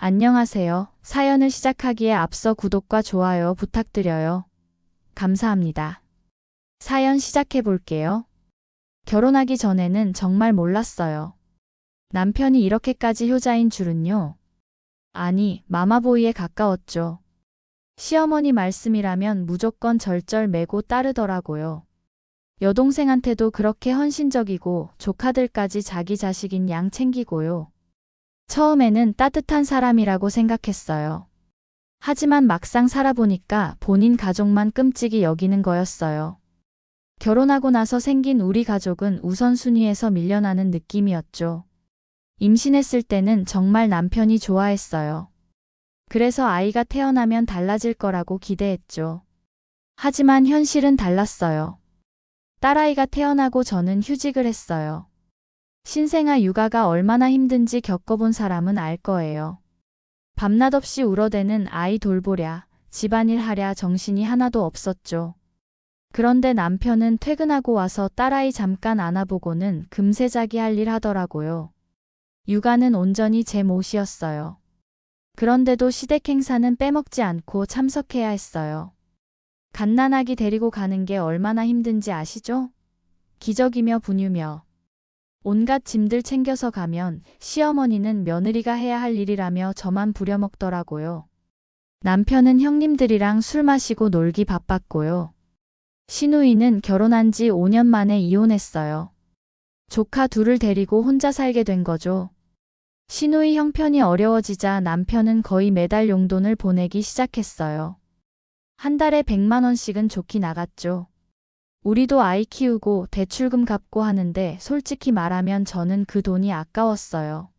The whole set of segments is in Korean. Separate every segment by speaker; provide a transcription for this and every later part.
Speaker 1: 안녕하세요. 사연을 시작하기에 앞서 구독과 좋아요 부탁드려요. 감사합니다. 사연 시작해 볼게요. 결혼하기 전에는 정말 몰랐어요. 남편이 이렇게까지 효자인 줄은요. 아니, 마마보이에 가까웠죠. 시어머니 말씀이라면 무조건 절절매고 따르더라고요. 여동생한테도 그렇게 헌신적이고 조카들까지 자기 자식인 양 챙기고요. 처음에는 따뜻한 사람이라고 생각했어요. 하지만 막상 살아보니까 본인 가족만 끔찍이 여기는 거였어요. 결혼하고 나서 생긴 우리 가족은 우선순위에서 밀려나는 느낌이었죠. 임신했을 때는 정말 남편이 좋아했어요. 그래서 아이가 태어나면 달라질 거라고 기대했죠. 하지만 현실은 달랐어요. 딸아이가 태어나고 저는 휴직을 했어요. 신생아 육아가 얼마나 힘든지 겪어본 사람은 알 거예요. 밤낮 없이 울어대는 아이 돌보랴, 집안일 하랴 정신이 하나도 없었죠. 그런데 남편은 퇴근하고 와서 딸아이 잠깐 안아보고는 금세 자기 할 일 하더라고요. 육아는 온전히 제 몫이었어요. 그런데도 시댁 행사는 빼먹지 않고 참석해야 했어요. 갓난아기 데리고 가는 게 얼마나 힘든지 아시죠? 기저귀며 분유며 온갖 짐들 챙겨서 가면 시어머니는 며느리가 해야 할 일이라며 저만 부려먹더라고요. 남편은 형님들이랑 술 마시고 놀기 바빴고요. 시누이는 결혼한 지 5년 만에 이혼했어요. 조카 둘을 데리고 혼자 살게 된 거죠. 시누이 형편이 어려워지자 남편은 거의 매달 용돈을 보내기 시작했어요. 한 달에 100만 원씩은 좋게 나갔죠. 우리도 아이 키우고 대출금 갚고 하는데 솔직히 말하면 저는 그 돈이 아까웠어요.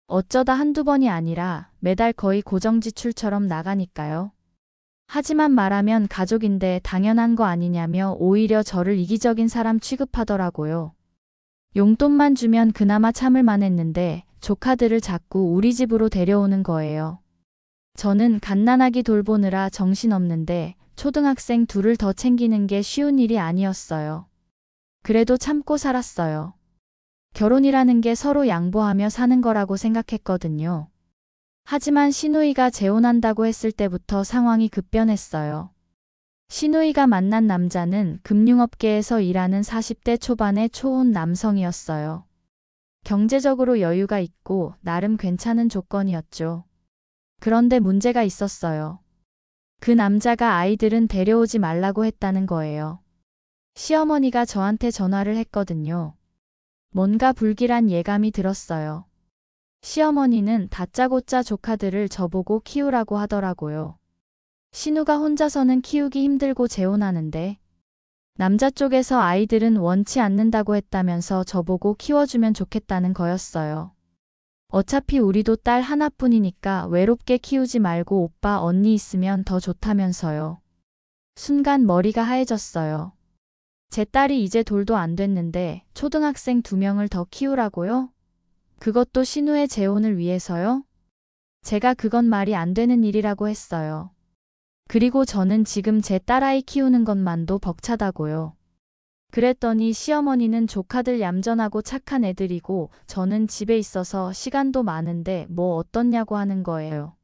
Speaker 1: 어쩌다 한두 번이 아니라 매달 거의 고정지출처럼 나가니까요. 하지만 말하면 가족인데 당연한 거 아니냐며 오히려 저를 이기적인 사람 취급하더라고요. 용돈만 주면 그나마 참을 만했는데 조카들을 자꾸 우리 집으로 데려오는 거예요. 저는 갓난아기 돌보느라 정신없는데 초등학생 둘을 더 챙기는 게 쉬운 일이 아니었어요. 그래도 참고 살았어요. 결혼이라는 게 서로 양보하며 사는 거라고 생각했거든요. 하지만 시누이가 재혼한다고 했을 때부터 상황이 급변했어요. 시누이가 만난 남자는 금융업계에서 일하는 40대 초반의 초혼 남성이었어요. 경제적으로 여유가 있고 나름 괜찮은 조건이었죠. 그런데 문제가 있었어요. 그 남자가 아이들은 데려오지 말라고 했다는 거예요. 시어머니가 저한테 전화를 했거든요. 뭔가 불길한 예감이 들었어요. 시어머니는 다짜고짜 조카들을 저보고 키우라고 하더라고요. 신우가 혼자서는 키우기 힘들고 재혼하는데 남자 쪽에서 아이들은 원치 않는다고 했다면서 저보고 키워주면 좋겠다는 거였어요. 어차피 우리도 딸 하나뿐이니까 외롭게 키우지 말고 오빠 언니 있으면 더 좋다면서요. 순간 머리가 하얘졌어요. 제 딸이 이제 돌도 안 됐는데 초등학생 2명을 더 키우라고요? 그것도 신우의 재혼을 위해서요? 제가 그건 말이 안 되는 일이라고 했어요. 그리고 저는 지금 제 딸아이 키우는 것만도 벅차다고요. 그랬더니 시어머니는 조카들 얌전하고 착한 애들이고 저는 집에 있어서 시간도 많은데 뭐 어떻냐고 하는 거예요.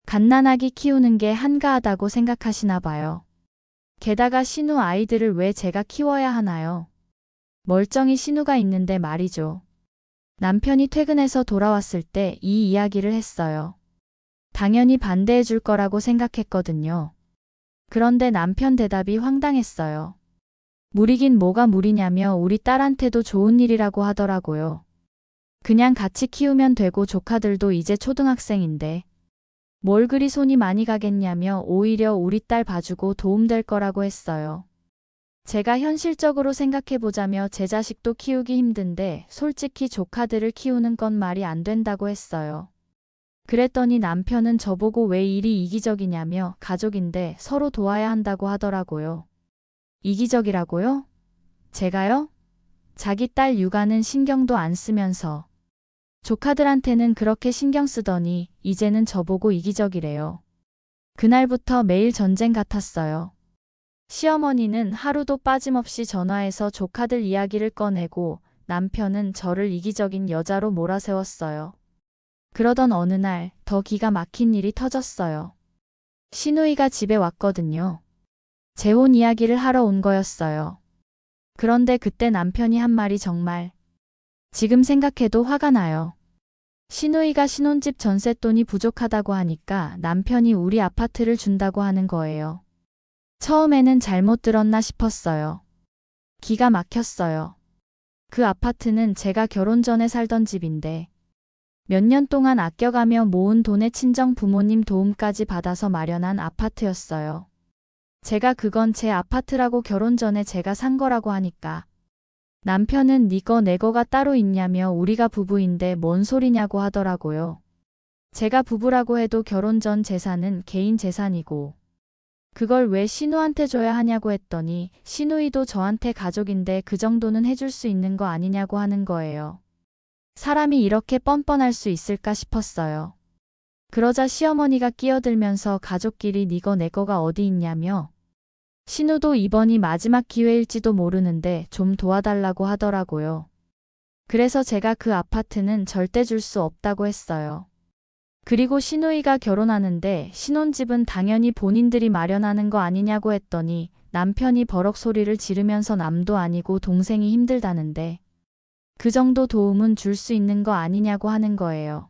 Speaker 1: 갓난아기 키우는 게 한가하다고 생각하시나 봐요. 게다가 신우 아이들을 왜 제가 키워야 하나요? 멀쩡히 신우가 있는데 말이죠. 남편이 퇴근해서 돌아왔을 때 이 이야기를 했어요. 당연히 반대해 줄 거라고 생각했거든요. 그런데 남편 대답이 황당했어요. 무리긴 뭐가 무리냐며 우리 딸한테도 좋은 일이라고 하더라고요. 그냥 같이 키우면 되고 조카들도 이제 초등학생인데 뭘 그리 손이 많이 가겠냐며 오히려 우리 딸 봐주고 도움될 거라고 했어요. 제가 현실적으로 생각해보자며 제 자식도 키우기 힘든데 솔직히 조카들을 키우는 건 말이 안 된다고 했어요. 그랬더니 남편은 저보고 왜 일이 이기적이냐며 가족인데 서로 도와야 한다고 하더라고요. 이기적이라고요? 제가요? 자기 딸 육아는 신경도 안 쓰면서 조카들한테는 그렇게 신경 쓰더니 이제는 저보고 이기적이래요. 그날부터 매일 전쟁 같았어요. 시어머니는 하루도 빠짐없이 전화해서 조카들 이야기를 꺼내고 남편은 저를 이기적인 여자로 몰아세웠어요. 그러던 어느 날 더 기가 막힌 일이 터졌어요. 시누이가 집에 왔거든요. 재혼 이야기를 하러 온 거였어요. 그런데 그때 남편이 한 말이 정말 지금 생각해도 화가 나요. 시누이가 신혼집 전셋돈이 부족하다고 하니까 남편이 우리 아파트를 준다고 하는 거예요. 처음에는 잘못 들었나 싶었어요. 기가 막혔어요. 그 아파트는 제가 결혼 전에 살던 집인데 몇 년 동안 아껴가며 모은 돈에 친정 부모님 도움까지 받아서 마련한 아파트였어요. 제가 그건 제 아파트라고 결혼 전에 제가 산 거라고 하니까 남편은 네 거 내 거가 따로 있냐며 우리가 부부인데 뭔 소리냐고 하더라고요. 제가 부부라고 해도 결혼 전 재산은 개인 재산이고 그걸 왜 시누한테 줘야 하냐고 했더니 시누이도 저한테 가족인데 그 정도는 해줄 수 있는 거 아니냐고 하는 거예요. 사람이 이렇게 뻔뻔할 수 있을까 싶었어요. 그러자 시어머니가 끼어들면서 가족끼리 네 거 내 거가 어디 있냐며 신우도 이번이 마지막 기회일지도 모르는데 좀 도와달라고 하더라고요. 그래서 제가 그 아파트는 절대 줄 수 없다고 했어요. 그리고 시누이가 결혼하는데 신혼집은 당연히 본인들이 마련하는 거 아니냐고 했더니 남편이 버럭 소리를 지르면서 남도 아니고 동생이 힘들다는데 그 정도 도움은 줄 수 있는 거 아니냐고 하는 거예요.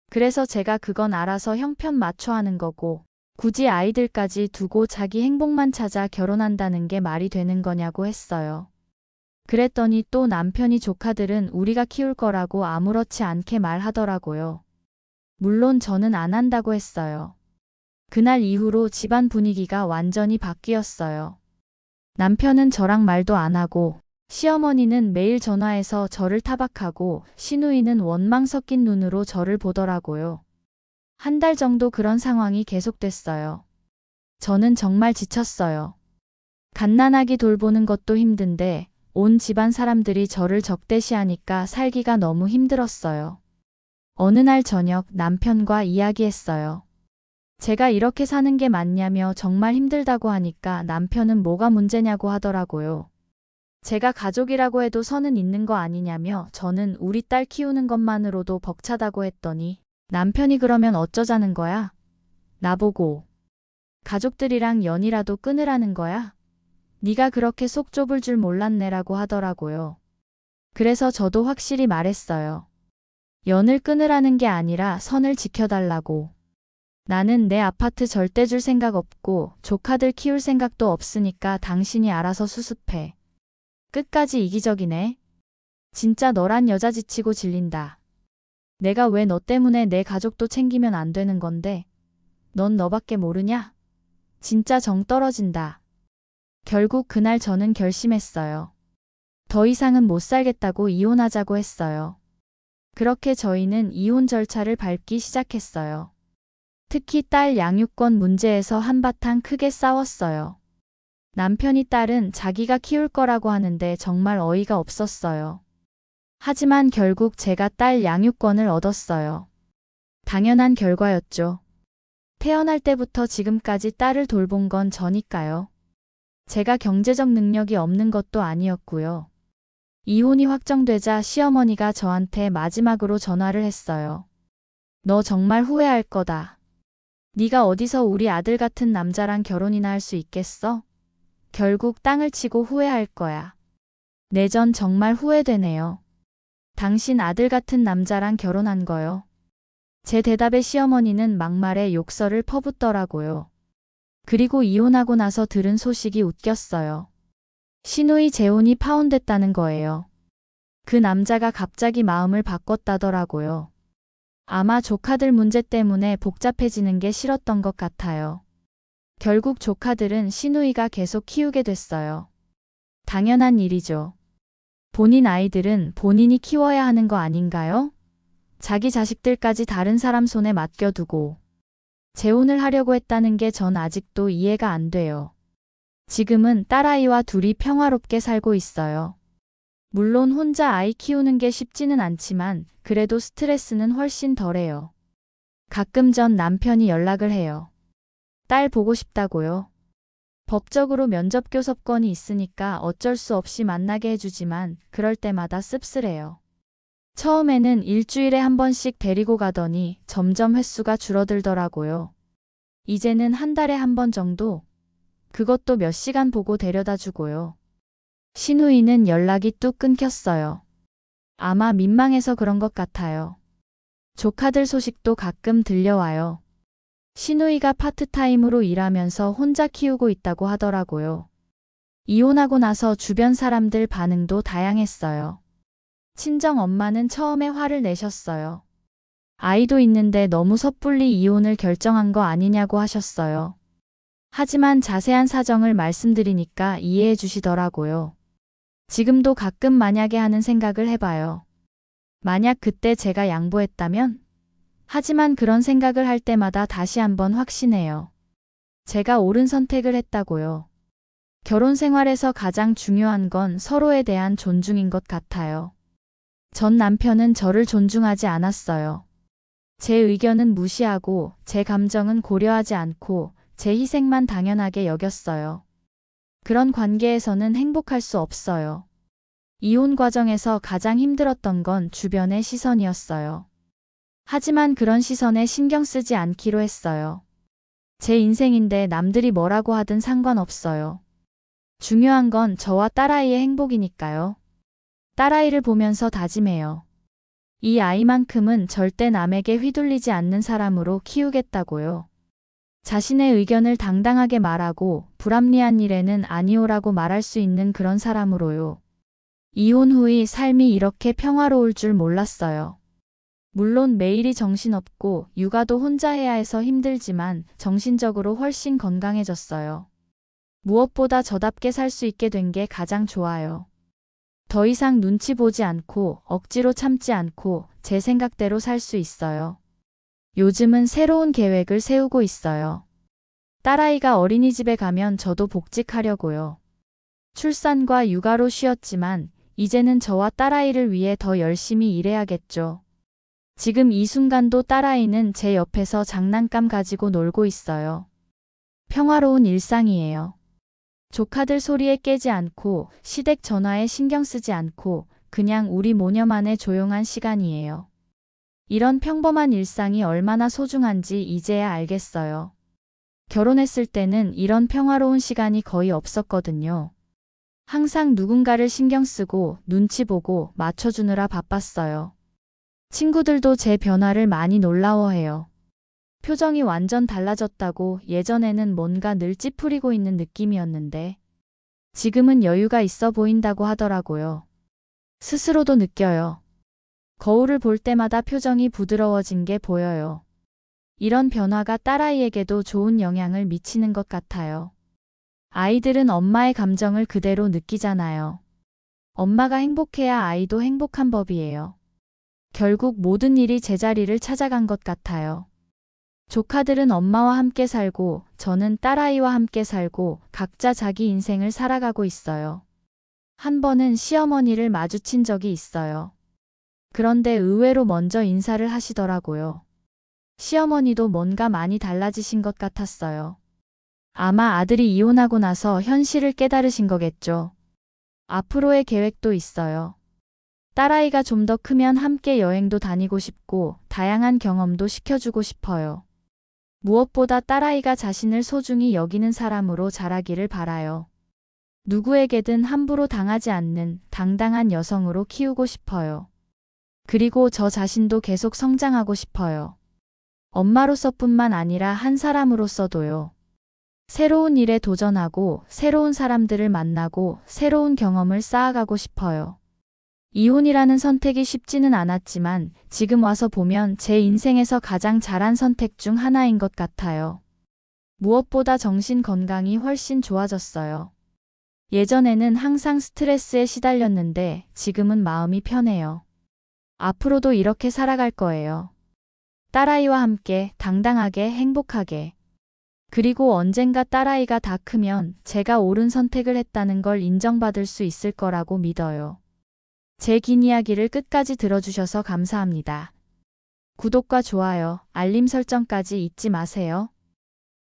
Speaker 1: 그래서 제가 그건 알아서 형편 맞춰 하는 거고 굳이 아이들까지 두고 자기 행복만 찾아 결혼한다는 게 말이 되는 거냐고 했어요. 그랬더니 또 남편이 조카들은 우리가 키울 거라고 아무렇지 않게 말하더라고요. 물론 저는 안 한다고 했어요. 그날 이후로 집안 분위기가 완전히 바뀌었어요. 남편은 저랑 말도 안 하고 시어머니는 매일 전화해서 저를 타박하고 시누이는 원망 섞인 눈으로 저를 보더라고요. 한 달 정도 그런 상황이 계속됐어요. 저는 정말 지쳤어요. 갓난아기 돌보는 것도 힘든데 온 집안 사람들이 저를 적대시하니까 살기가 너무 힘들었어요. 어느 날 저녁 남편과 이야기했어요. 제가 이렇게 사는 게 맞냐며 정말 힘들다고 하니까 남편은 뭐가 문제냐고 하더라고요. 제가 가족이라고 해도 선은 있는 거 아니냐며 저는 우리 딸 키우는 것만으로도 벅차다고 했더니 남편이 그러면 어쩌자는 거야? 나보고 가족들이랑 연이라도 끊으라는 거야? 네가 그렇게 속 좁을 줄 몰랐네라고 하더라고요. 그래서 저도 확실히 말했어요. 연을 끊으라는 게 아니라 선을 지켜달라고. 나는 내 아파트 절대 줄 생각 없고 조카들 키울 생각도 없으니까 당신이 알아서 수습해. 끝까지 이기적이네. 진짜 너란 여자 지치고 질린다. 내가 왜 너 때문에 내 가족도 챙기면 안 되는 건데. 넌 너밖에 모르냐? 진짜 정 떨어진다. 결국 그날 저는 결심했어요. 더 이상은 못 살겠다고 이혼하자고 했어요. 그렇게 저희는 이혼 절차를 밟기 시작했어요. 특히 딸 양육권 문제에서 한바탕 크게 싸웠어요. 남편이 딸은 자기가 키울 거라고 하는데 정말 어이가 없었어요. 하지만 결국 제가 딸 양육권을 얻었어요. 당연한 결과였죠. 태어날 때부터 지금까지 딸을 돌본 건 저니까요. 제가 경제적 능력이 없는 것도 아니었고요. 이혼이 확정되자 시어머니가 저한테 마지막으로 전화를 했어요. 너 정말 후회할 거다. 네가 어디서 우리 아들 같은 남자랑 결혼이나 할 수 있겠어? 결국 땅을 치고 후회할 거야. 내전 정말 후회되네요. 당신 아들 같은 남자랑 결혼한 거요. 제 대답에 시어머니는 막말에 욕설을 퍼붓더라고요. 그리고 이혼하고 나서 들은 소식이 웃겼어요. 시누이 재혼이 파혼됐다는 거예요. 그 남자가 갑자기 마음을 바꿨다더라고요. 아마 조카들 문제 때문에 복잡해지는 게 싫었던 것 같아요. 결국 조카들은 시누이가 계속 키우게 됐어요. 당연한 일이죠. 본인 아이들은 본인이 키워야 하는 거 아닌가요? 자기 자식들까지 다른 사람 손에 맡겨두고 재혼을 하려고 했다는 게 전 아직도 이해가 안 돼요. 지금은 딸아이와 둘이 평화롭게 살고 있어요. 물론 혼자 아이 키우는 게 쉽지는 않지만 그래도 스트레스는 훨씬 덜해요. 가끔 전 남편이 연락을 해요. 딸 보고 싶다고요. 법적으로 면접 교섭권이 있으니까 어쩔 수 없이 만나게 해주지만 그럴 때마다 씁쓸해요. 처음에는 일주일에 한 번씩 데리고 가더니 점점 횟수가 줄어들더라고요. 이제는 한 달에 한 번 정도? 그것도 몇 시간 보고 데려다 주고요. 신우이는 연락이 뚝 끊겼어요. 아마 민망해서 그런 것 같아요. 조카들 소식도 가끔 들려와요. 신우이가 파트타임으로 일하면서 혼자 키우고 있다고 하더라고요. 이혼하고 나서 주변 사람들 반응도 다양했어요. 친정 엄마는 처음에 화를 내셨어요. 아이도 있는데 너무 섣불리 이혼을 결정한 거 아니냐고 하셨어요. 하지만 자세한 사정을 말씀드리니까 이해해 주시더라고요. 지금도 가끔 만약에 하는 생각을 해봐요. 만약 그때 제가 양보했다면? 하지만 그런 생각을 할 때마다 다시 한번 확신해요. 제가 옳은 선택을 했다고요. 결혼 생활에서 가장 중요한 건 서로에 대한 존중인 것 같아요. 전 남편은 저를 존중하지 않았어요. 제 의견은 무시하고 제 감정은 고려하지 않고 제 희생만 당연하게 여겼어요. 그런 관계에서는 행복할 수 없어요. 이혼 과정에서 가장 힘들었던 건 주변의 시선이었어요. 하지만 그런 시선에 신경 쓰지 않기로 했어요. 제 인생인데 남들이 뭐라고 하든 상관없어요. 중요한 건 저와 딸아이의 행복이니까요. 딸아이를 보면서 다짐해요. 이 아이만큼은 절대 남에게 휘둘리지 않는 사람으로 키우겠다고요. 자신의 의견을 당당하게 말하고 불합리한 일에는 아니오라고 말할 수 있는 그런 사람으로요. 이혼 후의 삶이 이렇게 평화로울 줄 몰랐어요. 물론 매일이 정신없고 육아도 혼자 해야 해서 힘들지만 정신적으로 훨씬 건강해졌어요. 무엇보다 저답게 살 수 있게 된 게 가장 좋아요. 더 이상 눈치 보지 않고 억지로 참지 않고 제 생각대로 살 수 있어요. 요즘은 새로운 계획을 세우고 있어요. 딸아이가 어린이집에 가면 저도 복직하려고요. 출산과 육아로 쉬었지만 이제는 저와 딸아이를 위해 더 열심히 일해야겠죠. 지금 이 순간도 딸아이는 제 옆에서 장난감 가지고 놀고 있어요. 평화로운 일상이에요. 조카들 소리에 깨지 않고 시댁 전화에 신경 쓰지 않고 그냥 우리 모녀만의 조용한 시간이에요. 이런 평범한 일상이 얼마나 소중한지 이제야 알겠어요. 결혼했을 때는 이런 평화로운 시간이 거의 없었거든요. 항상 누군가를 신경 쓰고 눈치 보고 맞춰주느라 바빴어요. 친구들도 제 변화를 많이 놀라워해요. 표정이 완전 달라졌다고. 예전에는 뭔가 늘 찌푸리고 있는 느낌이었는데 지금은 여유가 있어 보인다고 하더라고요. 스스로도 느껴요. 거울을 볼 때마다 표정이 부드러워진 게 보여요. 이런 변화가 딸아이에게도 좋은 영향을 미치는 것 같아요. 아이들은 엄마의 감정을 그대로 느끼잖아요. 엄마가 행복해야 아이도 행복한 법이에요. 결국 모든 일이 제자리를 찾아간 것 같아요. 조카들은 엄마와 함께 살고 저는 딸아이와 함께 살고 각자 자기 인생을 살아가고 있어요. 한 번은 시어머니를 마주친 적이 있어요. 그런데 의외로 먼저 인사를 하시더라고요. 시어머니도 뭔가 많이 달라지신 것 같았어요. 아마 아들이 이혼하고 나서 현실을 깨달으신 거겠죠. 앞으로의 계획도 있어요. 딸아이가 좀 더 크면 함께 여행도 다니고 싶고 다양한 경험도 시켜주고 싶어요. 무엇보다 딸아이가 자신을 소중히 여기는 사람으로 자라기를 바라요. 누구에게든 함부로 당하지 않는 당당한 여성으로 키우고 싶어요. 그리고 저 자신도 계속 성장하고 싶어요. 엄마로서뿐만 아니라 한 사람으로서도요. 새로운 일에 도전하고 새로운 사람들을 만나고 새로운 경험을 쌓아가고 싶어요. 이혼이라는 선택이 쉽지는 않았지만 지금 와서 보면 제 인생에서 가장 잘한 선택 중 하나인 것 같아요. 무엇보다 정신 건강이 훨씬 좋아졌어요. 예전에는 항상 스트레스에 시달렸는데 지금은 마음이 편해요. 앞으로도 이렇게 살아갈 거예요. 딸아이와 함께 당당하게 행복하게. 그리고 언젠가 딸아이가 다 크면 제가 옳은 선택을 했다는 걸 인정받을 수 있을 거라고 믿어요. 제 긴 이야기를 끝까지 들어주셔서 감사합니다. 구독과 좋아요, 알림 설정까지 잊지 마세요.